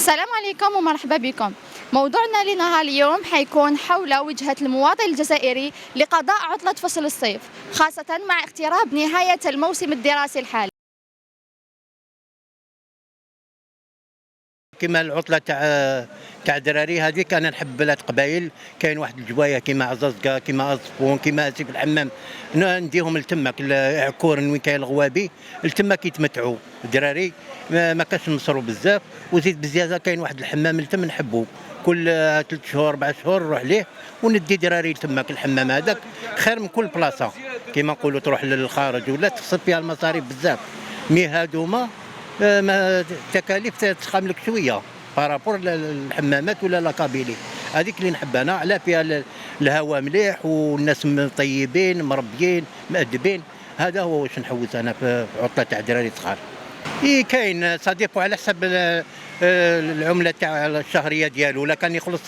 السلام عليكم ومرحبا بكم. موضوعنا لنهار اليوم حيكون حول وجهة المواطن الجزائري لقضاء عطلة فصل الصيف، خاصة مع اقتراب نهاية الموسم الدراسي الحالي. كيما العطله تاع الدراري هذيك انا نحب بلاد قبايل. كاين واحد الجوايه كيما عزازكا كيما أصفون كيما اسيف الحمام، نديهم لتماك عكورن وين كاين الغوابي لتماك يتمتعوا الدراري. ما كاش نصروا بزاف، وزيد بزياده كاين واحد الحمام لتم نحبوا كل 3 شهور 4 شهور نروح ليه وندي دراري لتماك. الحمام هذاك خير من كل بلاصه كيما نقولوا تروح للخارج ولا تخسر فيها المصاريف بزاف. مي هادوما ما التكاليف تخام لك شويه بارابور للحمامات ولا لاكابيلي. هذيك اللي نحب انا، على فيها الهواء مليح والناس طيبين مربيين مؤدبين. هذا هو واش نحوس انا في عطله تاع دراري صغار. كاين صديقو على حسب العمله تاع الشهريه ديالو. ولا كان يخلص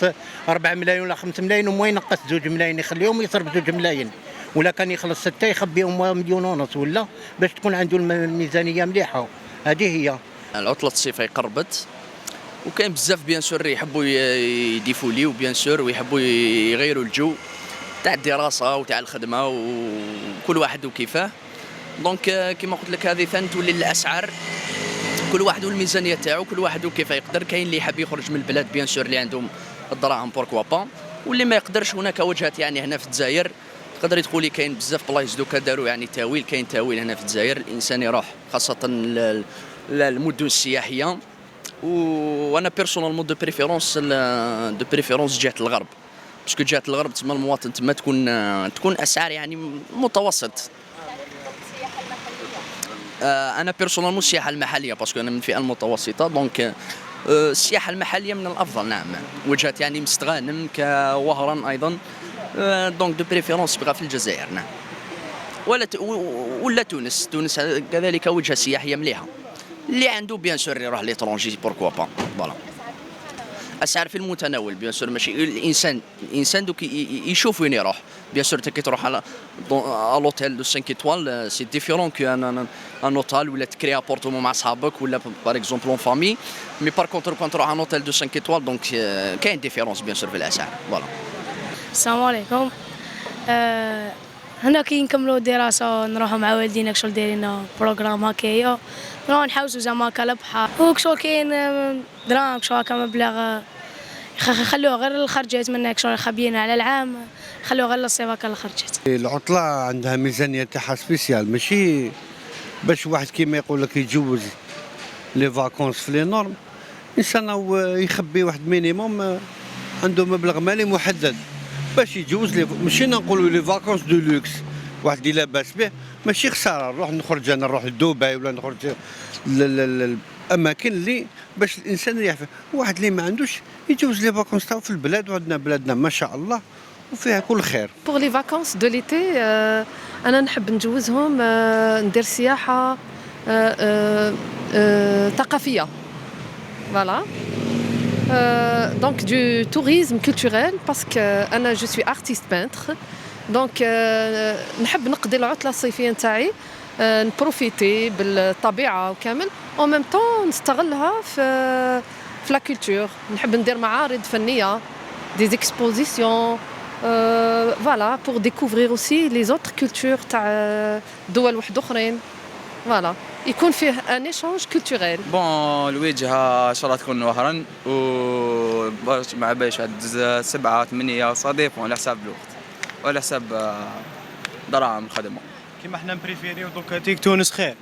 4 ملايين ولا 5 ملايين وما ينقص 2 ملايين يخليهم يصرف 2 ملايين. ولا كان يخلص 6 يخبيهم 1.5 مليون ولا باش تكون عنده الميزانيه مليحه. هذه هي العطله الصيفيه قربت، وكاين بزاف بيان سور يحبوا يديفوليو بيان سور ويحبوا يغيروا الجو تاع الدراسه وتاع الخدمه وكل واحد وكيفاه. دونك كيما قلت لك هذه ثاني تولي الاسعار كل واحد والميزانيه تاعو، كل واحد وكيف يقدر. كاين اللي يحب يخرج من البلاد بيان سور اللي عندهم الدراهم بوركوا با، واللي ما يقدرش. هناك وجهات يعني هنا في الجزائر تقدر تقولي كاين بزاف بلايص دوكا داروا يعني تاويل. كاين تاويل هنا في الجزائر الانسان يروح خاصه المدن السياحيه. وانا بيرسونالمون دو بريفيرونس جهه الغرب، باسكو جهه الغرب تما المواطن تما تكون اسعار يعني متوسط. انا بيرسونالمون السياحه المحليه باسكو انا من الفئه المتوسطه. دونك السياحه المحليه من الافضل، نعم. وجهات يعني مستغانم كوهران ايضا. دونك دو بريفيرونس بغا في الجزائر، نعم. ولا تونس كذلك وجهه سياحيه مليحه. اللي عنده بيان سور يروح ليترونجي بوركوا با. فوالا اسعار في المتناول بيان سور. ماشي الانسان دوك يشوف وين يروح. بيان سور كي تروح على لوتيل دو 5 ايطوال سي ديفيرون كو ان اوتيل ولا تكري ابورتمون مع صحابك ولا بار اكزومبل اون فامي. مي بار كونتر كون تروح على اوتيل دو 5 ايطوال دونك كاين ديفيرونس بيان سور في الاسعار. فوالا. السلام عليكم. هنا كي نكملوا الدراسه نروحوا مع والدينا كشغل دايرين بروغرام هكايا، نروحوا نحوسوا زعما هكا البحر وكشغل كاين دراهم كشغل هكا مبلغ يخلوه غير الخرجات منها كشغل خابيين على العام، خلوه غير للصيف هكا الخرجات. العطله عندها ميزانيه تاعها سبيسيال، ماشي باش واحد كيما يقول لك يجوز لي فاكونس في لي نورم. انسان يخبي واحد مينيموم عنده مبلغ مالي محدد باش يجوز ماشي نقولوا لي فاكونس دو لوكس واحد اللي لاباس به. ماشي خساره نروح نخرج انا نروح لدبي ولا نخرج الاماكن اللي باش الانسان يريح فيه. واحد اللي ما عندوش يجوز لي فاكونس تاعو في البلاد. وعندنا بلادنا ما شاء الله وفيها كل خير. بور لي فاكونس دو ليتي انا نحب نجوزهم ندير سياحه ثقافيه. فوالا. Donc du tourisme culturel parce que je suis artiste peintre. Donc نحب نقضي العطلة الصيفية نتاعي نبروفيتي بالطبيعة وكامل en même temps نستغلها في لا كولتور. نحب ندير معارض فنية des expositions voilà pour découvrir aussi les autres cultures تاع دول واحد اخرين. فوالا يكون فيه ان ايشانج كولتوريل. بون الوجهه ان شاء الله تكون وهرا مع باش 7 8 صديق على حساب الوقت وعلى حساب دراهم الخدمه. كيما حنا بريفيريو دوكا تيك تونس خير.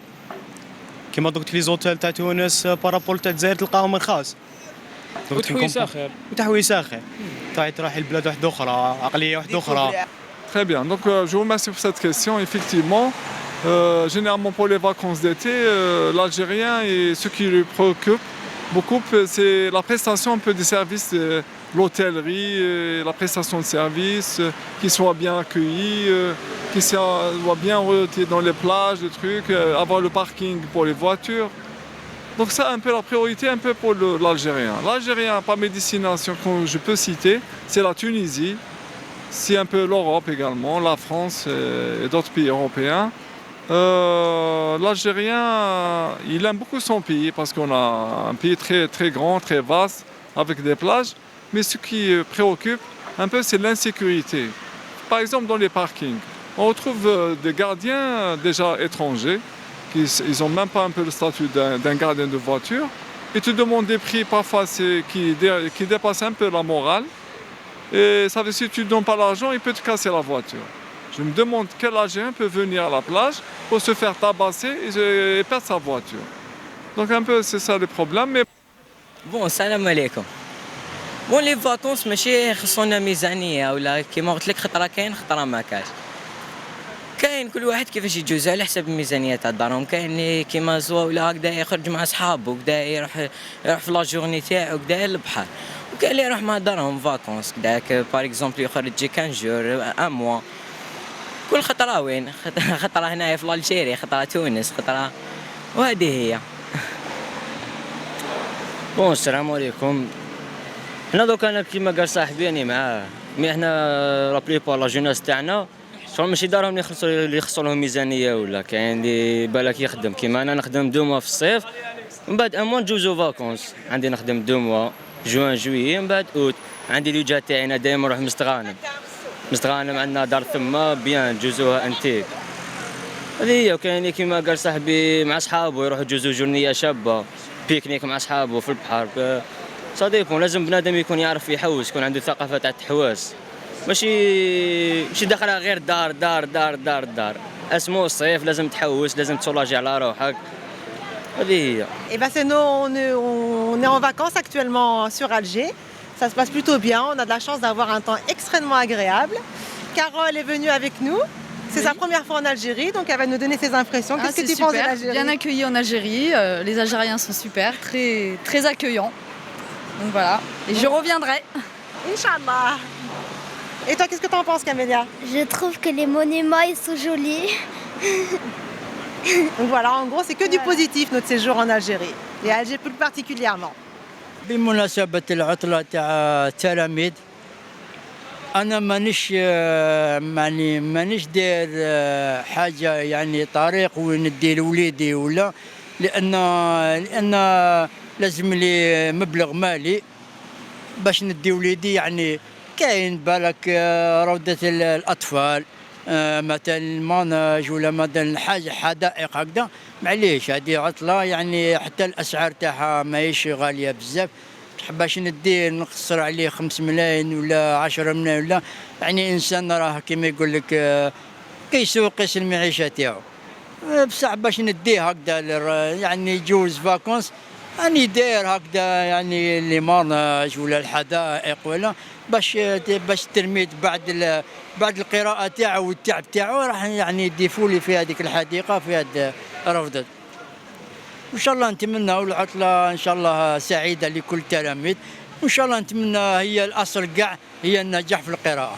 كيما دوك لي زوتيل تاع تونس بارابول تاع الجزائر تلقاهم رخاص. وتحويسه خير. وتحويسه خير. تروحي لبلاد واحده اخرى، عقليه واحده اخرى. Très bien. Donc je vous remercie pour cette question. Effectivement, généralement pour les vacances d'été, l'Algérien et ce qui lui préoccupe beaucoup, c'est la prestation un peu des services, l'hôtellerie, la prestation de services, qu'ils soient bien accueillis, qu'ils soient bien orientés dans les plages, les trucs, avoir le parking pour les voitures. Donc ça, un peu la priorité un peu pour l'Algérien. L'Algérien, par mes destinations que je peux citer, c'est la Tunisie, c'est un peu l'Europe également, la France et d'autres pays européens. L'Algérien, il aime beaucoup son pays parce qu'on a un pays très, très grand, très vaste, avec des plages. Mais ce qui préoccupe un peu, c'est l'insécurité. Par exemple, dans les parkings, on retrouve des gardiens déjà étrangers, ils n'ont même pas un peu le statut d'un gardien de voiture. Ils te demandent des prix parfois qui dépassent un peu la morale. Et ça veut dire que si tu ne donnes pas l'argent, il peut te casser la voiture. Je me demande quel Algérien peut venir à la plage pour se faire tabasser et perdre sa voiture. Donc un peu c'est ça le problème. Mais... Bon, salam alaikum. Bon, les vacances ماشي خصونا ميزانية ولا كيما قلت لك خطرة كاين خطرة ما كاش. كاين كل واحد كيفاش يجوز على حسب الميزانية تاع دارهم، كاين اللي كيما زوا ولا هكذا يخرج مع صحابه وكذا يروح في لا جورني تاعو كذا للبحر، وكاين اللي يروح مع دارهم فاكونس كذاك باغ اكزومبل يخرج 15 جور ان موا. كل خطرة وين؟ خطرة هنايا في الجيري، خطرة تونس، خطرة وهذه هي. بون السلام عليكم. حنا دوك انا كيما قال صاحبي راني معاه، مي حنا لا بليبار لا جوناس تاعنا شغل ماشي دارهم اللي يخصوا لهم ميزانيه، ولا كاين اللي بالك يخدم كيما انا نخدم 2 موا في الصيف، من بعد ان موا نجوزو فاكونس، عندي نخدم 2 موا جوان جويي، من بعد اوت عندي الوجهه تاعي انا دائما نروح مستغانم عندنا دار ثما بيان نجوزوها انتيك. هذه هي. وكاين كيما قال صاحبي مع صحابه يروحوا يجوزوا جورنيه شابه بيكنيك مع صحابه في البحر. صديقهم لازم بنادم يكون يعرف يحوس، يكون عنده ثقافه تاع التحواس، ماشي داخلها غير دار دار دار دار دار. اسمو الصيف لازم تحوس، لازم تسولاجي على روحك. هذه هي. Et ben on est en vacances actuellement sur Alger. Ça se passe plutôt bien. On a de la chance d'avoir un temps extrêmement agréable. Carole est venue avec nous. C'est sa première fois en Algérie, donc elle va nous donner ses impressions. Qu'est-ce que tu penses de l'Algérie? Bien accueillis en Algérie. Les Algériens sont super, très, très accueillants. Donc voilà. Et je reviendrai. Inch'Allah. Et toi, qu'est-ce que tu en penses, Camélia? Je trouve que les monuments, ils sont jolis. Donc voilà, en gros, c'est que du positif notre séjour en Algérie. Et à Alger plus particulièrement. بمناسبة العطلة تاع التلاميذ، أنا مانيش داير حاجة يعني طريق وين ندير وليدي ولا، لأن لازم لي مبلغ مالي باش ندي وليدي. يعني كاين بالك روضة الأطفال مثلا الماناج ولا مثلا حاجة حدائق هكذا، معليش هذه عطلة يعني حتى الأسعار تاعها ماهيش غالية بزاف. باش ندير نقصر عليه 5 ملايين ولا 10 ملايين ولا، يعني إنسان راه كيما يقول لك كيسوق قيس المعيشة تاعو. بصح باش نديه هكذا يعني يجوز فاكونس، راني داير هكذا يعني لي ماناج ولا الحدائق ولا باش التلميذ بعد القراءة تاعو والتعب تاعو راح يعني يضيفوا لي في هذيك الحديقة في هذا الروضة. وإن شاء الله نتمنى العطلة إن شاء الله سعيدة لكل التلاميذ، وإن شاء الله نتمنى هي الأصل كاع هي النجاح في القراءة.